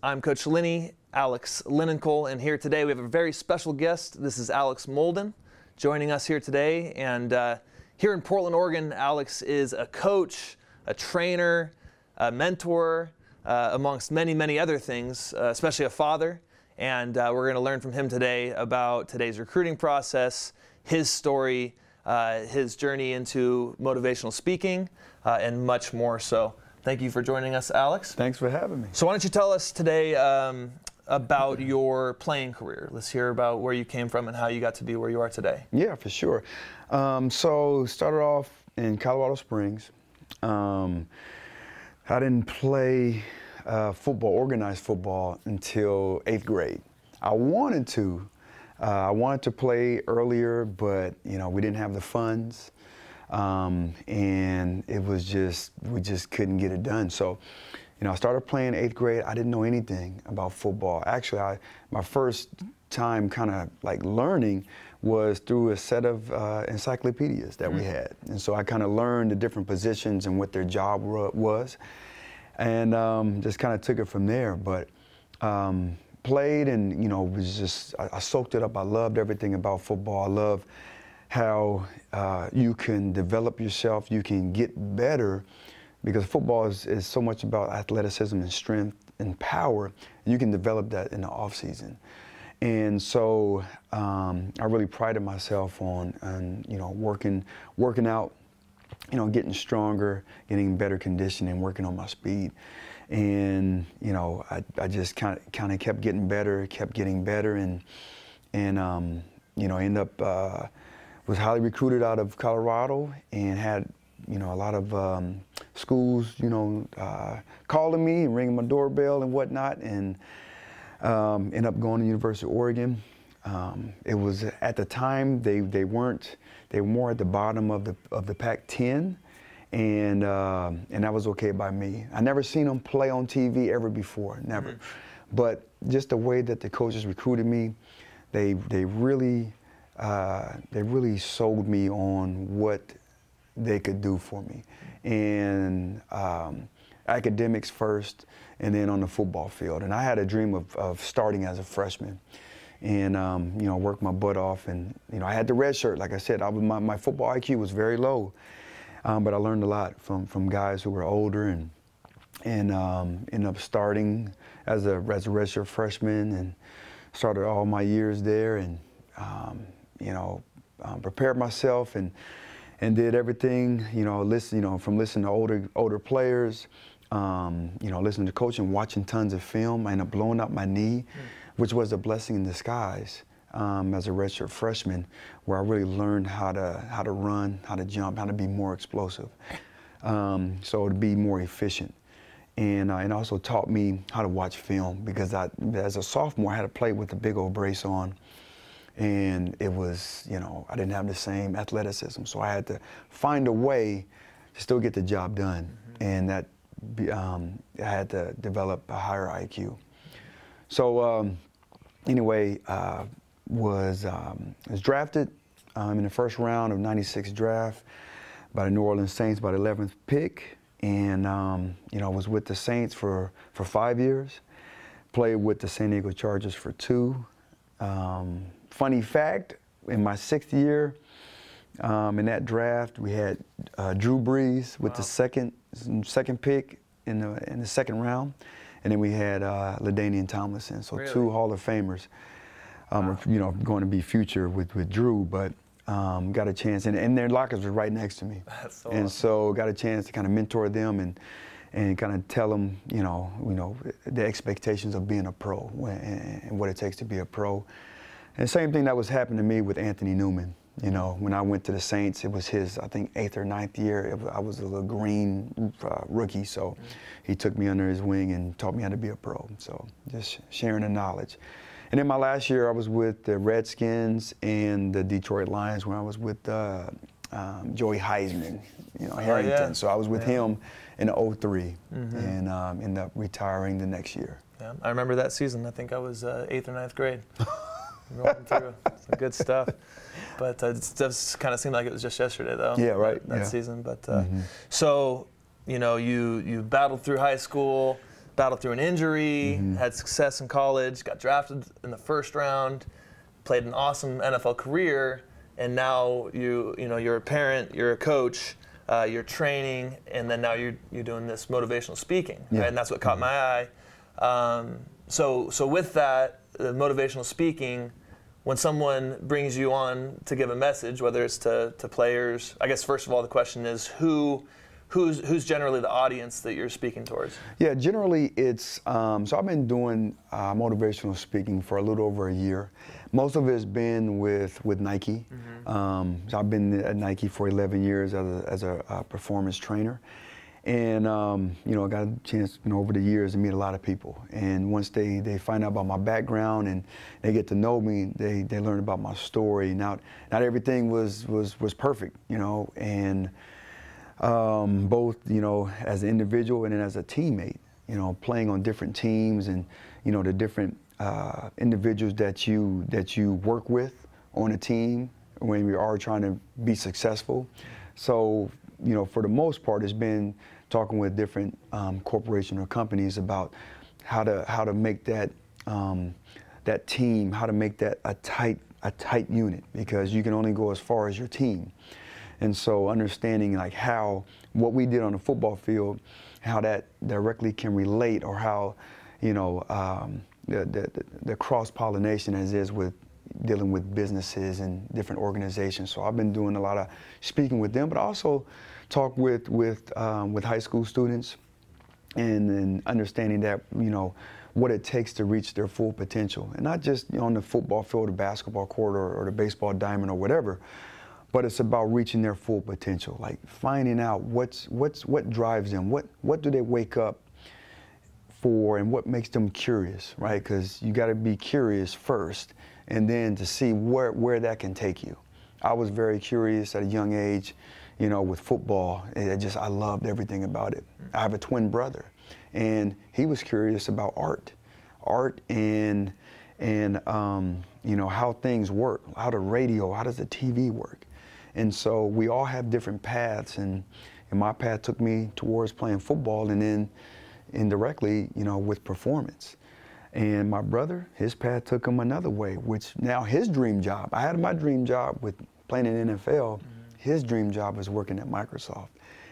I'm Coach Alex Linenkohl, and here today we have a very special guest. This is Alex Molden joining us here today. And here in Portland, Oregon, Alex is a coach, a trainer, a mentor, amongst many, many other things, especially a father. And we're going to learn from him today about today's recruiting process, his story, his journey into motivational speaking, and much more. So thank you for joining us, Alex. Thanks for having me. So why don't you tell us today about your playing career? Let's hear about where you came from and how you got to be where you are today. Yeah, for sure. So started off in Colorado Springs. I didn't play football, organized football, until 8th grade. I wanted to. I wanted to play earlier, but we didn't have the funds, and it was we just couldn't get it done. So, I started playing 8th grade. I didn't know anything about football. Actually, my first time kind of like learning was through a set of encyclopedias that we had, and so I kind of learned the different positions and what their job was, and just kind of took it from there. But played and was just I soaked it up. I loved everything about football. I love how you can develop yourself, you can get better, because football is so much about athleticism and strength and power. You can develop that in the off season, and so I really prided myself on working out, getting stronger, getting better conditioning, working on my speed. And I just kind of kept getting better, and ended up was highly recruited out of Colorado, and had a lot of schools calling me and ringing my doorbell and whatnot, and ended up going to the University of Oregon. It was at the time they were more at the bottom of the Pac-10. And that was okay by me. I never seen them play on TV ever before, never. But just the way that the coaches recruited me, they really sold me on what they could do for me. And academics first, and then on the football field. And I had a dream of starting as a freshman, and worked my butt off. And I had the red shirt, like I said. My football IQ was very low. But I learned a lot from guys who were older, and ended up starting as a redshirt freshman, and started all my years there, and prepared myself and did everything, from listening to older players, listening to coach and watching tons of film. I ended up blowing up my knee, which was a blessing in disguise. As a redshirt freshman, where I really learned how to run, how to jump, how to be more explosive, so to be more efficient, and also taught me how to watch film, because as a sophomore, I had to play with a big old brace on, and it was, I didn't have the same athleticism, so I had to find a way to still get the job done, and that I had to develop a higher IQ. So anyway. Was drafted in the first round of '96 draft by the New Orleans Saints by the 11th pick, and was with the Saints for 5 years. Played with the San Diego Chargers for 2. Funny fact: in my 6th year in that draft, we had Drew Brees with the second pick in the second round, and then we had LaDainian Tomlinson. So really? 2 Hall of Famers. Going to be future with Drew, but got a chance, and their lockers were right next to me. That's so and awesome. So got a chance to kind of mentor them and kind of tell them, the expectations of being a pro and what it takes to be a pro. And same thing that was happening to me with Anthony Newman. When I went to the Saints, it was his, I think, 8th or 9th year. I was a little green rookie, so he took me under his wing and taught me how to be a pro. So just sharing the knowledge. And then my last year, I was with the Redskins and the Detroit Lions, where I was with Joey Heisman, Harrington. Yeah. So I was with him in '03, and ended up retiring the next year. Yeah, I remember that season. I think I was 8th or 9th grade. Rolling through some good stuff. But it does kind of seem like it was just yesterday, though. Yeah, right. That season. But so, you battled through high school. battled through an injury, had success in college, got drafted in the first round, played an awesome NFL career, and now you're a parent, you're a coach, you're training, and then now you're doing this motivational speaking, right? And that's what caught my eye. So with that, the motivational speaking, when someone brings you on to give a message, whether it's to players, I guess first of all the question is who's generally the audience that you're speaking towards? Yeah, generally it's, so I've been doing motivational speaking for a little over a year. Most of it's been with Nike. So I've been at Nike for 11 years as a performance trainer. And, I got a chance, over the years to meet a lot of people. And once they find out about my background and they get to know me, they learn about my story. Not everything was perfect, and both, as an individual and then as a teammate, playing on different teams and, the different individuals that you work with on a team when we are trying to be successful. So, for the most part, it's been talking with different corporations or companies about how to make that that team, how to make that a tight unit, because you can only go as far as your team. And so understanding like what we did on the football field, how that directly can relate, or how, the cross-pollination as is with dealing with businesses and different organizations. So I've been doing a lot of speaking with them, but also talk with high school students and understanding that, what it takes to reach their full potential. And not just on the football field, the basketball court, or the baseball diamond or whatever, but it's about reaching their full potential, like finding out what drives them, what do they wake up for, and what makes them curious, right? Because you got to be curious first, and then to see where that can take you. I was very curious at a young age, with football. I loved everything about it. I have a twin brother, and he was curious about art and how things work, how the radio, how does the TV work. And so we all have different paths, and my path took me towards playing football, and then indirectly, with performance. And my brother, his path took him another way, which now his dream job, I had my dream job with playing in the NFL, his dream job was working at Microsoft.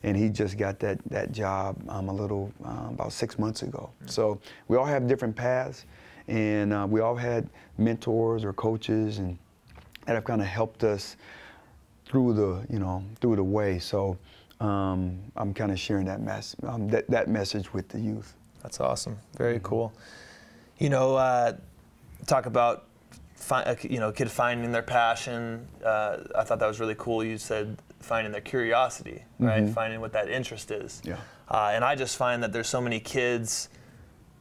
And he just got that job about 6 months ago. So we all have different paths, and we all had mentors or coaches and that have kind of helped us through the way. So I'm kind of sharing that message with the youth. That's awesome. Very cool. Talk about a kid finding their passion. I thought that was really cool. You said finding their curiosity, right? Finding what that interest is. Yeah. And I just find that there's so many kids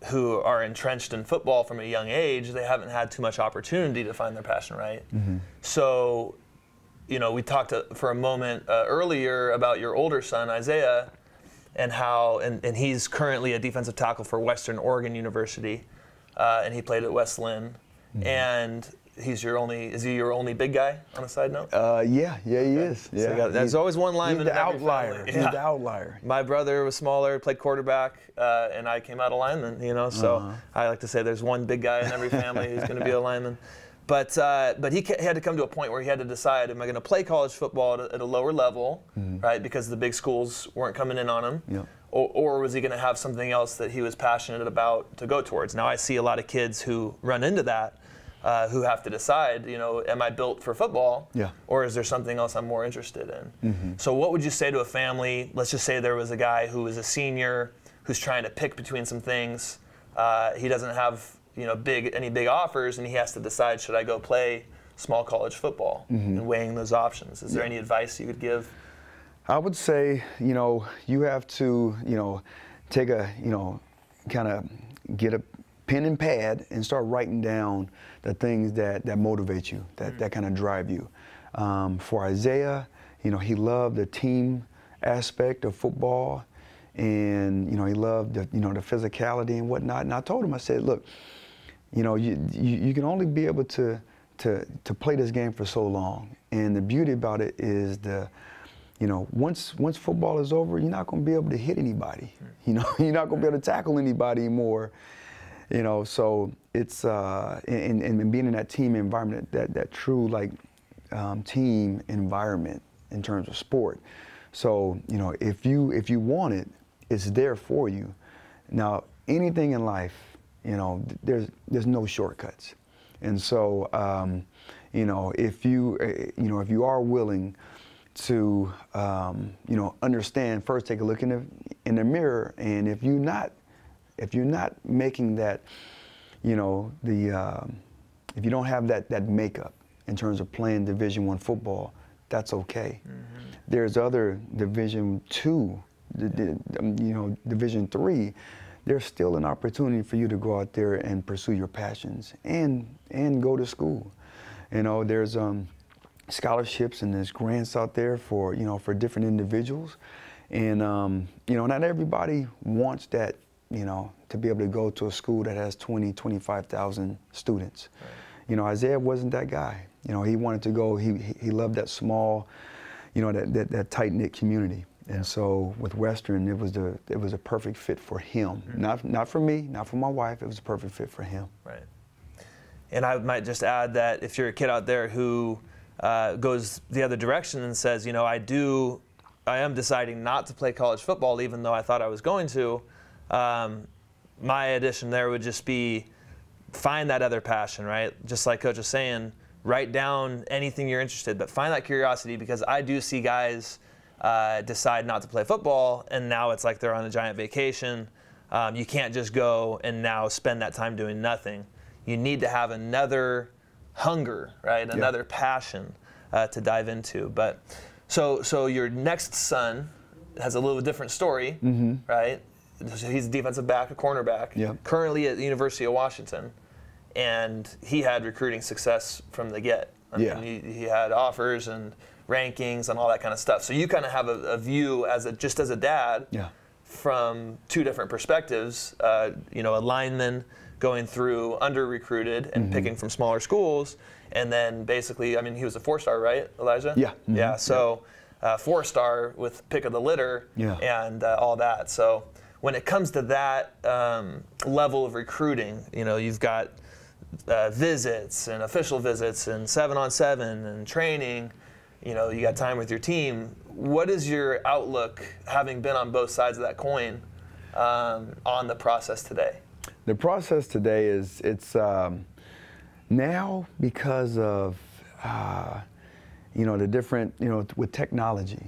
who are entrenched in football from a young age. They haven't had too much opportunity to find their passion, right? So, we talked for a moment earlier about your older son, Isaiah, and how, and he's currently a defensive tackle for Western Oregon University, and he played at West Linn. And is he your only big guy, on a side note? Yeah, he is. Yeah. So there's always one lineman. He's the outlier. Yeah. He's the outlier. My brother was smaller, played quarterback, and I came out a lineman, so I like to say there's one big guy in every family who's going to be a lineman. But he had to come to a point where he had to decide, am I going to play college football at a lower level, right, because the big schools weren't coming in on him, or was he going to have something else that he was passionate about to go towards? Now I see a lot of kids who run into that, who have to decide, am I built for football, or is there something else I'm more interested in? So what would you say to a family? Let's just say there was a guy who was a senior who's trying to pick between some things. He doesn't have any big offers, and he has to decide, should I go play small college football, and weighing those options. Is there any advice you could give? I would say, you have to, take kind of get a pen and pad and start writing down the things that motivate you, that kind of drive you. For Isaiah, he loved the team aspect of football, and he loved the physicality and whatnot. And I told him, I said, look, you can only be able to play this game for so long. And the beauty about it is the you know, once football is over, you're not going to be able to hit anybody. You know, you're not going to be able to tackle anybody anymore. You know, so it's and being in that team environment, that true like team environment in terms of sport. So you know, if you want it, it's there for you. Now, anything in life, you know, there's no shortcuts, and so you know, if you are willing to you know, understand, first take a look in the mirror, and if you're not making that, you know, if you don't have that makeup in terms of playing Division I football, that's okay. There's other Division II, you know, Division III. There's still an opportunity for you to go out there and pursue your passions and go to school. You know, there's scholarships and there's grants out there for, you know, for different individuals, and you know, not everybody wants that, you know, to be able to go to a school that has 25,000 students. Right. You know, Isaiah wasn't that guy. You know, he wanted to go, he loved that small, you know, that tight-knit community. Yeah. And so with Western, it was a perfect fit for him. Not for me, not for my wife, it was a perfect fit for him. Right. And I might just add that if you're a kid out there who goes the other direction and says, you know, I am deciding not to play college football even though I thought I was going to, my addition there would just be find that other passion, right? Just like Coach was saying, write down anything you're interested in, but find that curiosity, because I do see guys decide not to play football and now it's like they're on a giant vacation. You can't just go and now spend that time doing nothing. You need to have another hunger, right? Another passion to dive into. But so your next son has a little different story, right? He's a defensive back, a cornerback, currently at the University of Washington, and he had recruiting success from the get. I mean, he had offers and rankings and all that kind of stuff. So you kind of have a view just as a dad from two different perspectives. You know, a lineman going through under-recruited and picking from smaller schools, and then basically, I mean, he was a 4-star, right, Elijah? Yeah. Yeah. So 4-star with pick of the litter and all that. So when it comes to that level of recruiting, you know, you've got visits and official visits and 7-on-7 and training. You know, you got time with your team. What is your outlook, having been on both sides of that coin, on the process today? The process today is, it's now because of, you know, the different, you know, with technology,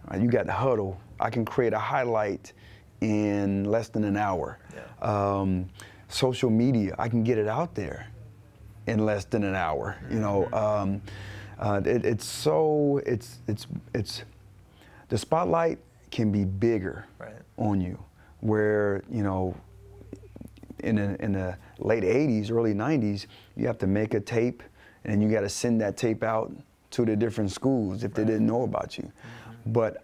right? You got the huddle. I can create a highlight in less than an hour. Social media, I can get it out there in less than an hour. You know, it's the spotlight can be bigger on you, where, you know, in the late 80s, early 90s, you have to make a tape and you got to send that tape out to the different schools if they didn't know about you. But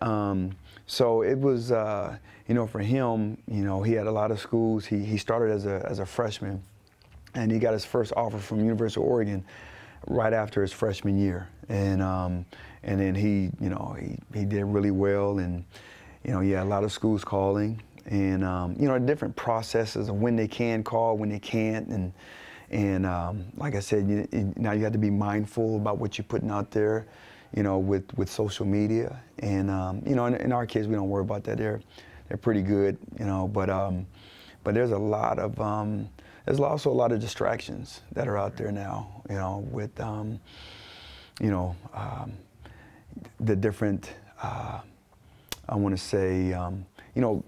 so it was, you know, for him, you know, he had a lot of schools. He started as a freshman, and he got his first offer from University of Oregon right after his freshman year, and then he, you know, he did really well, and you know, he had a lot of schools calling, and you know, different processes of when they can call, when they can't, and like I said, now you have to be mindful about what you're putting out there, you know, with social media, and you know, in our kids, we don't worry about that. They're pretty good, you know, but there's a lot of there's also a lot of distractions that are out there now, you know, with you know, the different I want to say you know,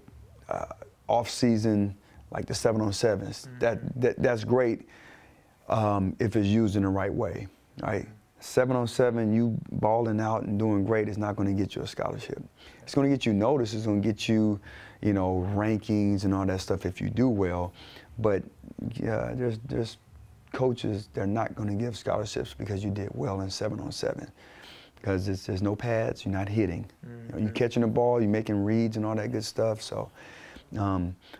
off season, like the 7-on-7s. That's great if it's used in the right way, right? 7-on-7, you balling out and doing great is not going to get you a scholarship. It's going to get you noticed. It's going to get you, you know, rankings and all that stuff if you do well. But yeah, there's coaches, they're not going to give scholarships because you did well in 7-on-7, because there's no pads, you're not hitting. You know, you're catching the ball, you're making reads and all that good stuff. So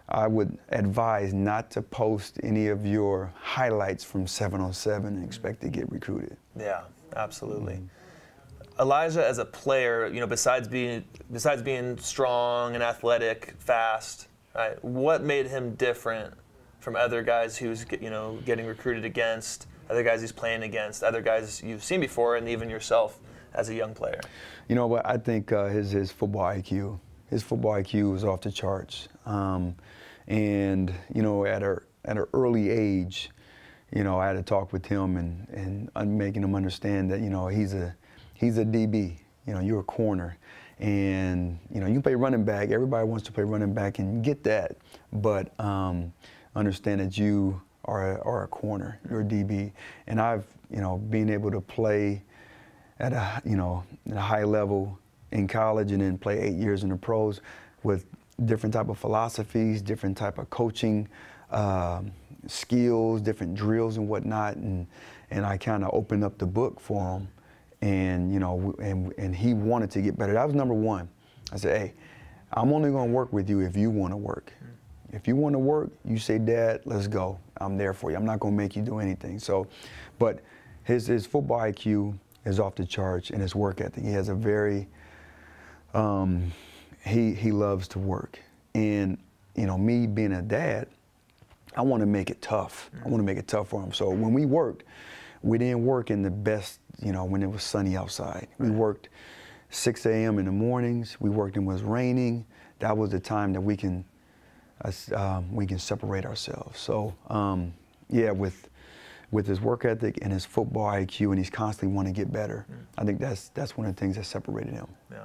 I would advise not to post any of your highlights from 7-on-7 and expect to get recruited. Yeah, absolutely. Elijah as a player, besides being strong and athletic, fast, right, what made him different from other guys he was, getting recruited against, other guys he's playing against, other guys you've seen before, and even yourself as a young player? You know what? I think his football IQ. His football IQ was off the charts. And at an early age, I had to talk with him and making him understand that he's a DB. You're a corner, and you can play running back. Everybody wants to play running back and get that, but understand that you are a corner. You're a DB, and I've being able to play at a at a high level in college and then play 8 years in the pros with different type of philosophies, different type of coaching skills, different drills and whatnot, and I kind of opened up the book for him, and and he wanted to get better. That was number one. I said, hey, I'm only going to work with you if you want to work. If you want to work, you say, Dad, let's go. I'm there for you. I'm not going to make you do anything. So, but his football IQ is off the charts, and his work ethic. He has a very he loves to work, and me being a dad, I want to make it tough. I want to make it tough for him. So when we worked, we didn't work in the best, when it was sunny outside. We worked 6 a.m. in the mornings. We worked when it was raining. That was the time that we can separate ourselves. So yeah, with his work ethic and his football IQ, and he's constantly wanting to get better. I think that's one of the things that separated him. Yeah.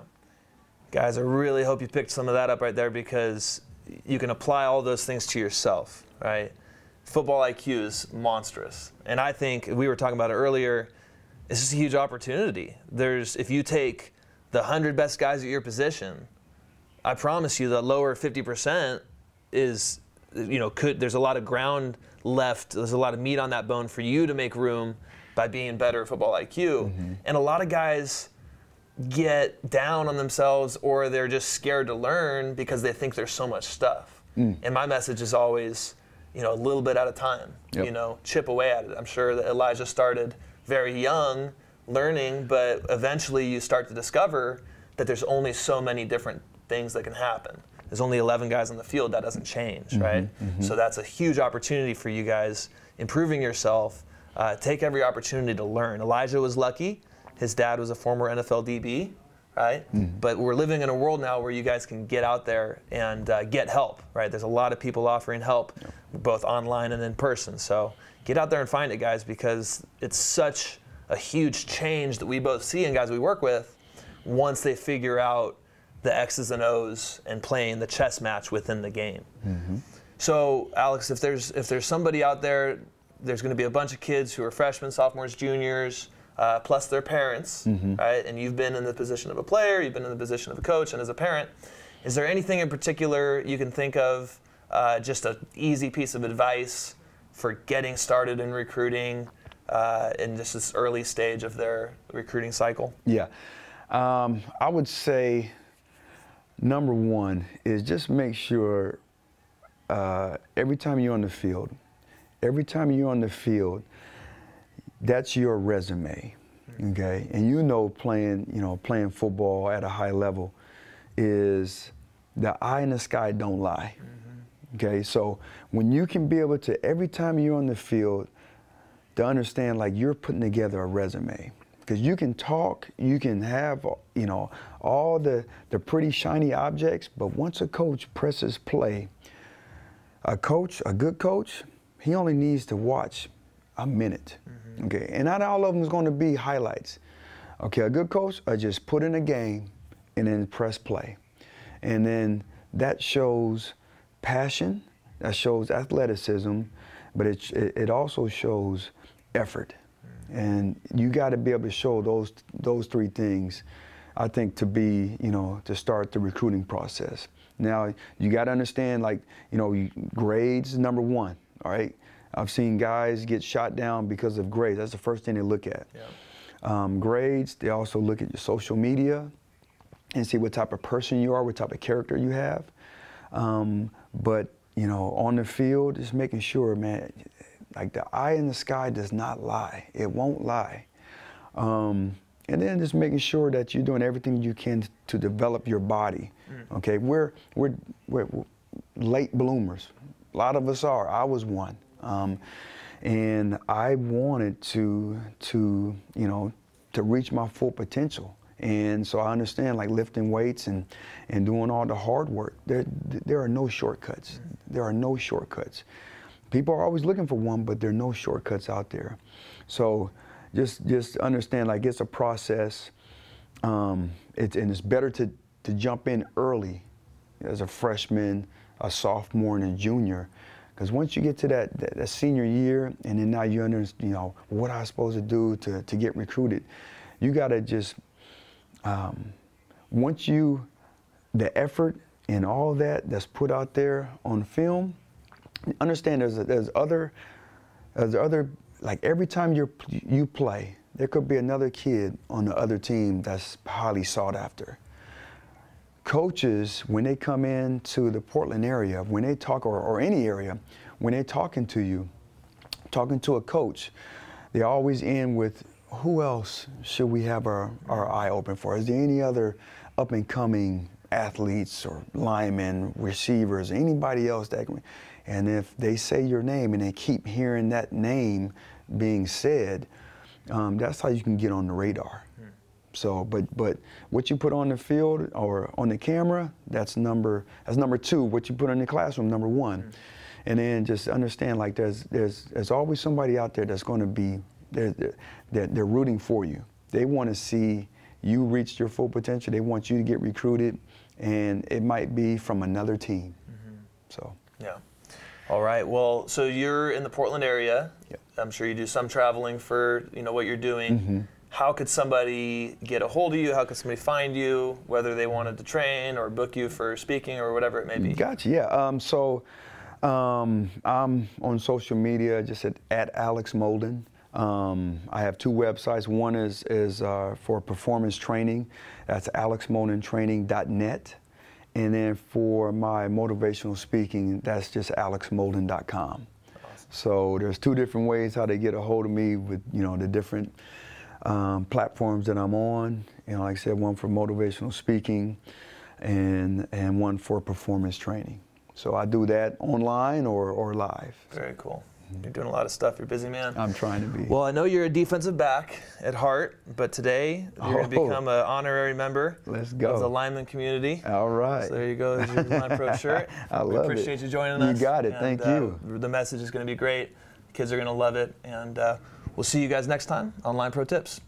Guys, I really hope you picked some of that up right there, because you can apply all those things to yourself, right? Football IQ is monstrous. And I think, we were talking about it earlier, it's just a huge opportunity. If you take the 100 best guys at your position, I promise you the lower 50% is, there's a lot of ground left. There's a lot of meat on that bone for you to make room by being better at football IQ. And a lot of guys get down on themselves, or they're just scared to learn because they think there's so much stuff. And my message is always, a little bit at a time, chip away at it. I'm sure that Elijah started very young learning, but eventually you start to discover that there's only so many different things that can happen. There's only 11 guys on the field. That doesn't change, right? So that's a huge opportunity for you guys, improving yourself. Take every opportunity to learn. Elijah was lucky. His dad was a former NFL DB, right? But we're living in a world now where you guys can get out there and get help, right? There's a lot of people offering help, both online and in person. So get out there and find it, guys, because it's such a huge change that we both see in guys we work with once they figure out the X's and O's and playing the chess match within the game. So, Alex, if there's somebody out there, there's going to be a bunch of kids who are freshmen, sophomores, juniors, plus their parents, right? And you've been in the position of a player, you've been in the position of a coach, and as a parent, is there anything in particular you can think of, just an easy piece of advice for getting started in recruiting in just this early stage of their recruiting cycle? Yeah, I would say number one is just make sure every time you're on the field, that's your resume, okay? And playing football at a high level is the eye in the sky don't lie, okay? So when you can be able to, every time you're on the field, to understand like you're putting together a resume. Because you can talk, you can have, all the pretty shiny objects, but once a coach presses play, a good coach, he only needs to watch a minute, okay? And not all of them is going to be highlights. Okay, a good coach, just put in a game and then press play. And then that shows passion, that shows athleticism, but it also shows effort. And you got to be able to show those three things, I think, to be, to start the recruiting process. Now, you got to understand, like, grades is number one, all right? I've seen guys get shot down because of grades. That's the first thing they look at. Yeah. Grades, they also look at your social media and see what type of person you are, what type of character you have. But, on the field, just making sure, man, like the eye in the sky does not lie. It won't lie. And and then just making sure that you're doing everything you can to develop your body. Okay, we're late bloomers. A lot of us are. I was one, and I wanted to reach my full potential. And so I understand, like lifting weights and doing all the hard work. There are no shortcuts. There are no shortcuts. People are always looking for one, but there are no shortcuts out there. So just understand, like, it's a process. And it's better to jump in early as a freshman, a sophomore, and a junior. Because once you get to that senior year, and then now you understand, what I'm supposed to do to get recruited, you got to just, the effort and all that's put out there on film, understand there's other, like every time you play, there could be another kid on the other team that's highly sought after. Coaches, when they come into the Portland area, when they talk, or any area, when they're talking to you, talking to a coach, they always end with, who else should we have our eye open for? Is there any other up-and-coming athletes or linemen, receivers, anybody else that can? And if they say your name and they keep hearing that name being said, that's how you can get on the radar. So, but what you put on the field or on the camera, that's number two. What you put in the classroom, number one. And then just understand, like, there's always somebody out there that's going to be, they're rooting for you. They want to see you reach your full potential. They want you to get recruited, and it might be from another team. So. Yeah. All right. Well, so you're in the Portland area. Yep. I'm sure you do some traveling for what you're doing. How could somebody get a hold of you? How could somebody find you, whether they wanted to train or book you for speaking or whatever it may be? Gotcha. Yeah. So I'm on social media, just at Alex Molden. I have two websites. One is for performance training. That's alexmoldentraining.net. And then for my motivational speaking, that's just alexmolden.com. Awesome. So there's two different ways how to get a hold of me with, the different platforms that I'm on. Like I said, one for motivational speaking and one for performance training. So I do that online or live. Very cool. You're doing a lot of stuff. You're a busy man. I'm trying to be. Well, I know you're a defensive back at heart, but today you're going to become an honorary member of the lineman community. All right. So there you go. There's your Linepro shirt. I love it. We appreciate you joining us. You got it. Thank you. The message is going to be great. Kids are going to love it. And we'll see you guys next time on Linepro Tips.